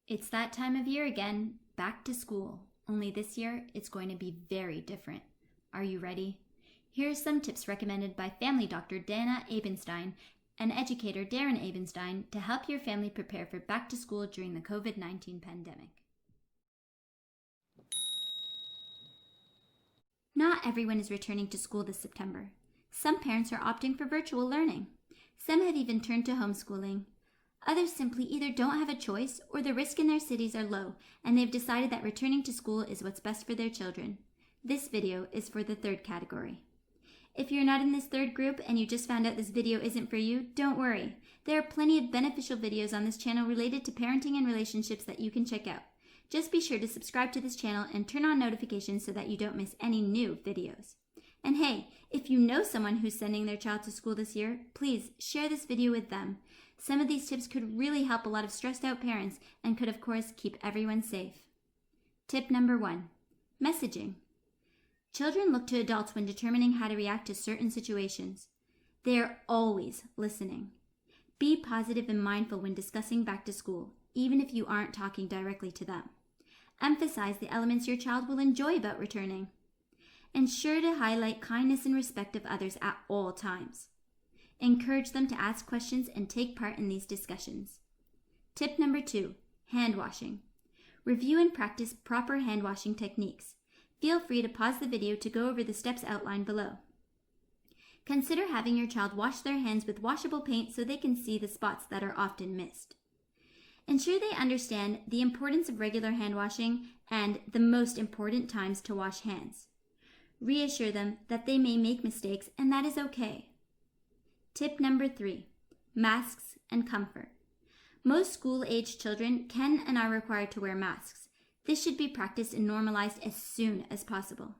It's that time of year again, back to school. Only this year, it's going to be very different. Are you ready? Here are some tips recommended by family doctor Dana Abenstein and educator Darren Abenstein to help your family prepare for back to school during the COVID-19 pandemic. Not everyone is returning to school this September. Some parents are opting for virtual learning. Some have even turned to homeschooling. Others simply either don't have a choice or the risk in their cities are low and they've decided that returning to school is what's best for their children. This video is for the third category. If you're not in this third group and you just found out this video isn't for you, don't worry. There are plenty of beneficial videos on this channel related to parenting and relationships that you can check out. Just be sure to subscribe to this channel and turn on notifications so that you don't miss any new videos. And hey, if you know someone who's sending their child to school this year, please share this video with them. Some of these tips could really help a lot of stressed out parents and could of course keep everyone safe. Tip number 1, messaging. Children look to adults when determining how to react to certain situations. They are always listening. Be positive and mindful when discussing back to school, even if you aren't talking directly to them. Emphasize the elements your child will enjoy about returning. Ensure to highlight kindness and respect of others at all times. Encourage them to ask questions and take part in these discussions. Tip number 2, hand washing. Review and practice proper hand washing techniques. Feel free to pause the video to go over the steps outlined below. Consider having your child wash their hands with washable paint so they can see the spots that are often missed. Ensure they understand the importance of regular hand washing and the most important times to wash hands. Reassure them that they may make mistakes and that is okay. Tip number 3, masks and comfort. Most school-aged children can and are required to wear masks. This should be practiced and normalized as soon as possible.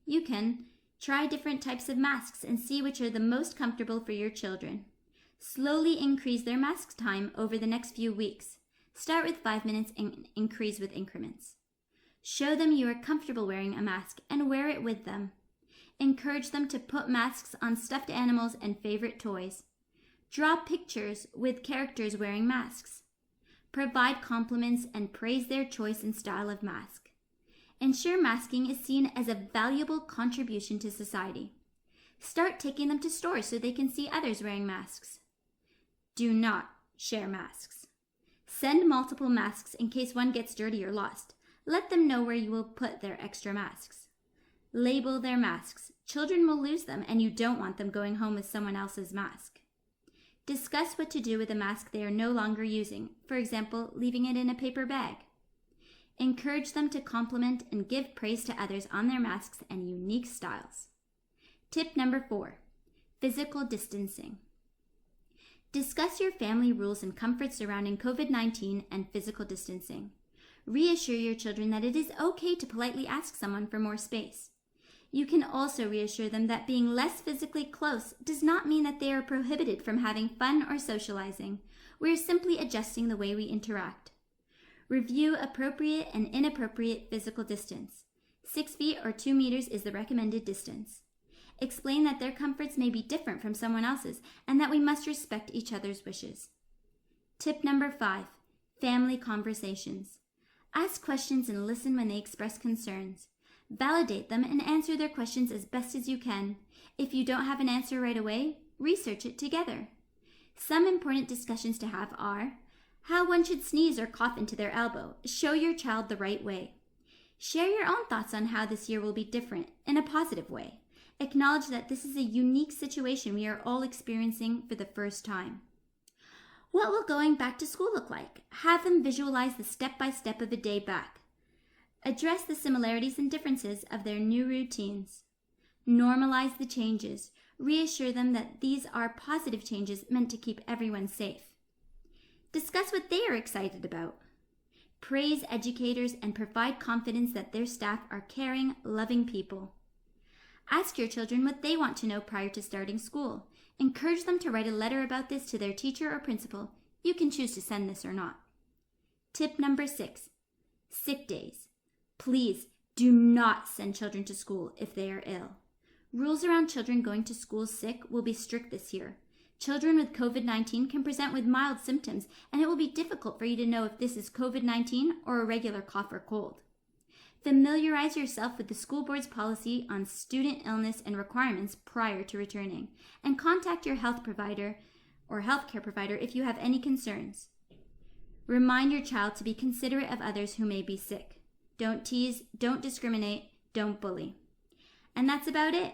You can try different types of masks and see which are the most comfortable for your children. Slowly increase their mask time over the next few weeks. Start with 5 minutes and increase with increments. Show them you are comfortable wearing a mask and wear it with them. Encourage them to put masks on stuffed animals and favorite toys. Draw pictures with characters wearing masks. Provide compliments and praise their choice and style of mask. Ensure masking is seen as a valuable contribution to society. Start taking them to stores so they can see others wearing masks. Do not share masks. Send multiple masks in case one gets dirty or lost. Let them know where you will put their extra masks. Label their masks. Children will lose them and you don't want them going home with someone else's mask. Discuss what to do with a mask they are no longer using, for example, leaving it in a paper bag. Encourage them to compliment and give praise to others on their masks and unique styles. Tip number 4, physical distancing. Discuss your family rules and comforts surrounding COVID-19 and physical distancing. Reassure your children that it is okay to politely ask someone for more space. You can also reassure them that being less physically close does not mean that they are prohibited from having fun or socializing. We are simply adjusting the way we interact. Review appropriate and inappropriate physical distance. 6 feet or 2 meters is the recommended distance. Explain that their comforts may be different from someone else's and that we must respect each other's wishes. Tip number 5, family conversations. Ask questions and listen when they express concerns. Validate them and answer their questions as best as you can. If you don't have an answer right away, research it together. Some important discussions to have are how one should sneeze or cough into their elbow. Show your child the right way. Share your own thoughts on how this year will be different in a positive way. Acknowledge that this is a unique situation we are all experiencing for the first time. What will going back to school look like? Have them visualize the step-by-step of a day back. Address the similarities and differences of their new routines. Normalize the changes. Reassure them that these are positive changes meant to keep everyone safe. Discuss what they are excited about. Praise educators and provide confidence that their staff are caring, loving people. Ask your children what they want to know prior to starting school. Encourage them to write a letter about this to their teacher or principal. You can choose to send this or not. Tip number 6, sick days. Please do not send children to school if they are ill. Rules around children going to school sick will be strict this year. Children with COVID-19 can present with mild symptoms, and it will be difficult for you to know if this is COVID-19 or a regular cough or cold. Familiarize yourself with the school board's policy on student illness and requirements prior to returning, and contact your health provider or healthcare provider if you have any concerns. Remind your child to be considerate of others who may be sick. Don't tease, don't discriminate, don't bully. And that's about it.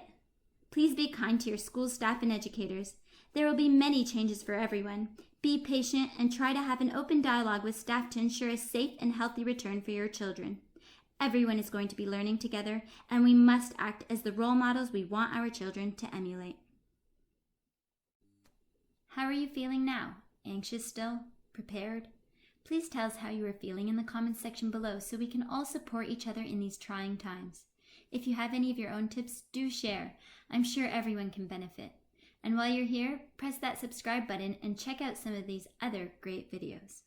Please be kind to your school staff and educators. There will be many changes for everyone. Be patient and try to have an open dialogue with staff to ensure a safe and healthy return for your children. Everyone is going to be learning together, and we must act as the role models we want our children to emulate. How are you feeling now? Anxious still? Prepared? Please tell us how you are feeling in the comments section below so we can all support each other in these trying times. If you have any of your own tips, do share. I'm sure everyone can benefit. And while you're here, press that subscribe button and check out some of these other great videos.